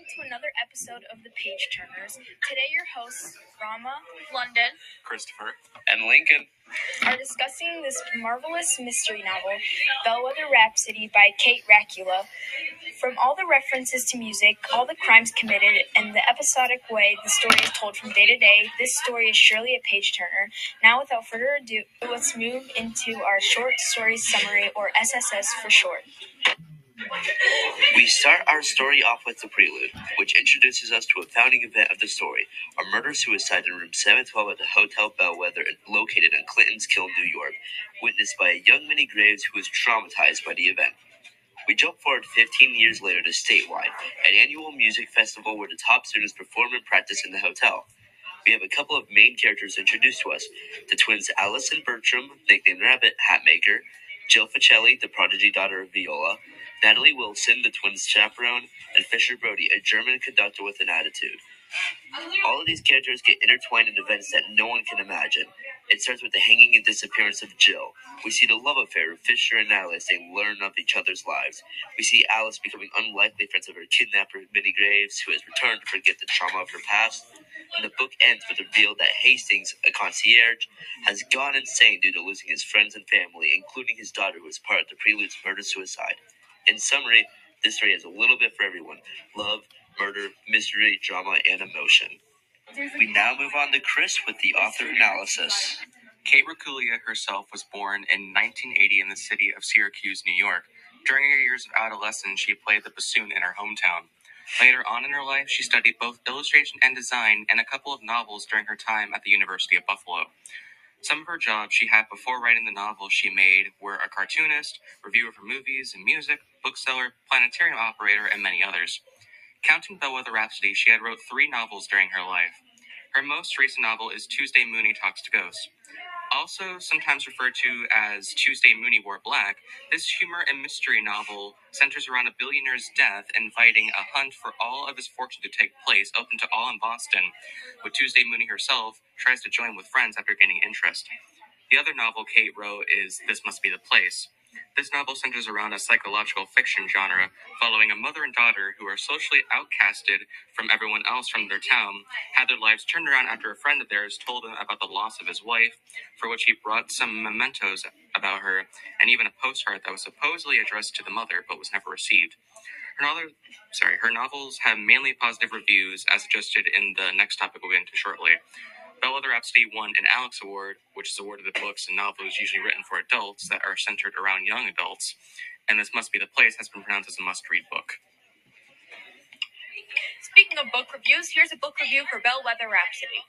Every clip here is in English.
to another episode of The Page Turners. Today your hosts, Rama, London, Christopher, and Lincoln are discussing this marvelous mystery novel, Bellweather Rhapsody by Kate Racula. From all the references to music, all the crimes committed, and the episodic way the story is told from day to day, this story is surely a page-turner. Now, without further ado, let's move into our short story summary, or SSS for short. We start our story off with the prelude, which introduces us to a founding event of the story, a murder-suicide in room 712 at the Hotel Bellweather located in Clinton's Kill, New York, witnessed by a young Minnie Graves who was traumatized by the event. We jump forward 15 years later to Statewide, an annual music festival where the top students perform and practice in the hotel. We have a couple of main characters introduced to us, the twins Alice and Bertram, nicknamed Rabbit Hatmaker, Jill Ficelli, the prodigy daughter of Viola, Natalie Wilson, the twins' chaperone, and Fisher Brody, a German conductor with an attitude. All of these characters get intertwined in events that no one can imagine. It starts with the hanging and disappearance of Jill. We see the love affair of Fisher and Natalie as they learn of each other's lives. We see Alice becoming unlikely friends of her kidnapper, Minnie Graves, who has returned to forget the trauma of her past. And the book ends with the reveal that Hastings, a concierge, has gone insane due to losing his friends and family, including his daughter, who was part of the Prelude's murder-suicide. In summary, this story has a little bit for everyone: love, murder, mystery, drama, and emotion. We now move on to Chris with the author analysis. Kate Racula herself was born in 1980 in the city of Syracuse, New York. During her years of adolescence, she played the bassoon in her hometown. Later on in her life, she studied both illustration and design and a couple of novels during her time at the University of Buffalo. Some of her jobs she had before writing the novels she made were a cartoonist, reviewer for movies and music, bookseller, planetarium operator, and many others. Counting Bellweather Rhapsody, she had wrote 3 novels during her life. Her most recent novel is Tuesday Mooney Talks to Ghosts. Also sometimes referred to as Tuesday Mooney Wore Black, this humor and mystery novel centers around a billionaire's death, inviting a hunt for all of his fortune to take place, open to all in Boston, with Tuesday Mooney herself tries to join with friends after gaining interest. The other novel Kate wrote is This Must Be the Place. This novel centers around a psychological fiction genre, following a mother and daughter who are socially outcasted from everyone else from their town, had their lives turned around after a friend of theirs told them about the loss of his wife, for which he brought some mementos about her, and even a postcard that was supposedly addressed to the mother, but was never received. Her novels have mainly positive reviews, as suggested in the next topic we'll get into shortly. Bellweather Rhapsody won an Alex Award, which is awarded to books and novels usually written for adults that are centered around young adults, and This Must Be the Place has been pronounced as a must-read book. Speaking of book reviews, here's a book review for Bellweather Rhapsody.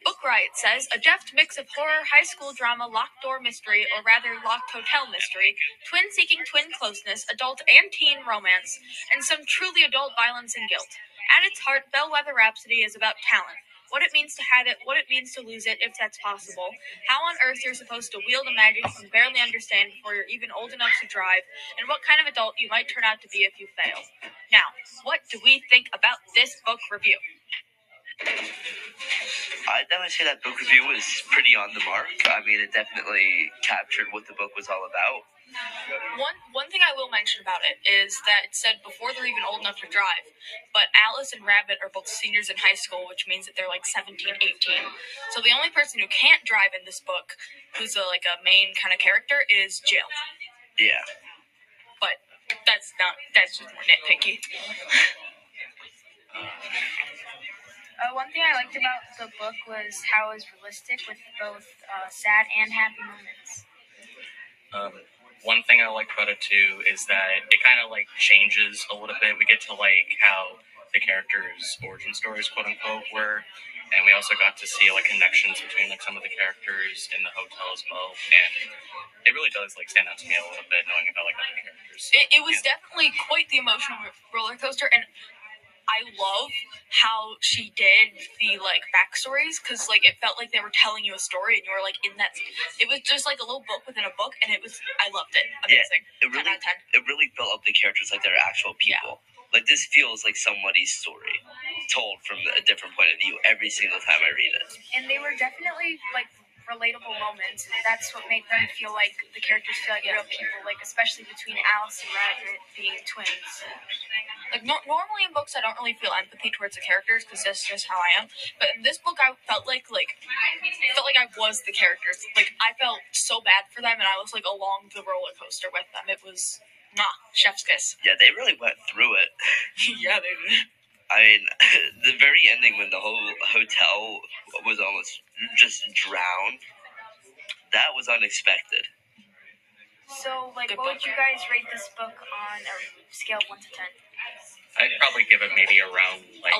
Book Riot says, a deft mix of horror, high school drama, locked door mystery, or rather locked hotel mystery, twin seeking twin closeness, adult and teen romance, and some truly adult violence and guilt. At its heart, Bellweather Rhapsody is about talent. What it means to have it, what it means to lose it, if that's possible, how on earth you're supposed to wield a magic you can barely understand before you're even old enough to drive, and what kind of adult you might turn out to be if you fail. Now, what do we think about this book review? I'd definitely say that book review was pretty on the mark. I mean, it definitely captured what the book was all about. One thing I will mention about it is that it said before they're even old enough to drive, but Alice and Rabbit are both seniors in high school, which means that they're like 17, 18. So the only person who can't drive in this book, who's a main kind of character, is Jill. Yeah. But that's just more nitpicky. One thing I liked about the book was how it was realistic with both sad and happy moments. One thing I liked about it too is that it kind of changes a little bit. We get to how the characters' origin stories, quote unquote, were, and we also got to see connections between some of the characters in the hotel as well. And it really does stand out to me a little bit knowing about other characters. It was definitely quite the emotional roller coaster, and I love how she did the backstories, because it felt like they were telling you a story and you were in that. It was just a little book within a book, and I loved it. Amazing. Yeah, it really built up the characters like they're actual people. Yeah. This feels like somebody's story told from a different point of view every single time I read it. And they were definitely relatable moments. That's what made them feel like the characters feel like real people, like especially between Alice and Red being twins. Like normally in books, I don't really feel empathy towards the characters because that's just how I am. But in this book, I felt like I was the characters. Like I felt so bad for them, and I was like along the roller coaster with them. It was chef's kiss. Yeah, they really went through it. Yeah, they did. I mean, the very ending when the whole hotel was almost just drowned, that was unexpected. So, like, what would you guys rate this book on a scale of 1 to 10? I'd probably give it maybe around, 11. I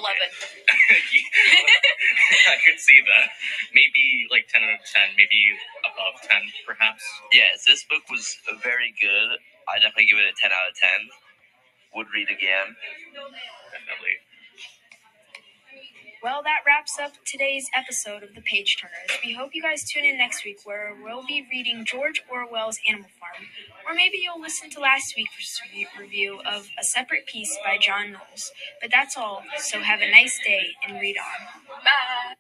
could see that. Maybe, 10 out of 10, maybe above 10, perhaps. Yes, this book was very good. I'd definitely give it a 10 out of 10. Would read again. Definitely. Well, that wraps up today's episode of The Page Turners. We hope you guys tune in next week where we'll be reading George Orwell's Animal Farm. Or maybe you'll listen to last week's review of A Separate Piece by John Knowles. But that's all, so have a nice day and read on. Bye!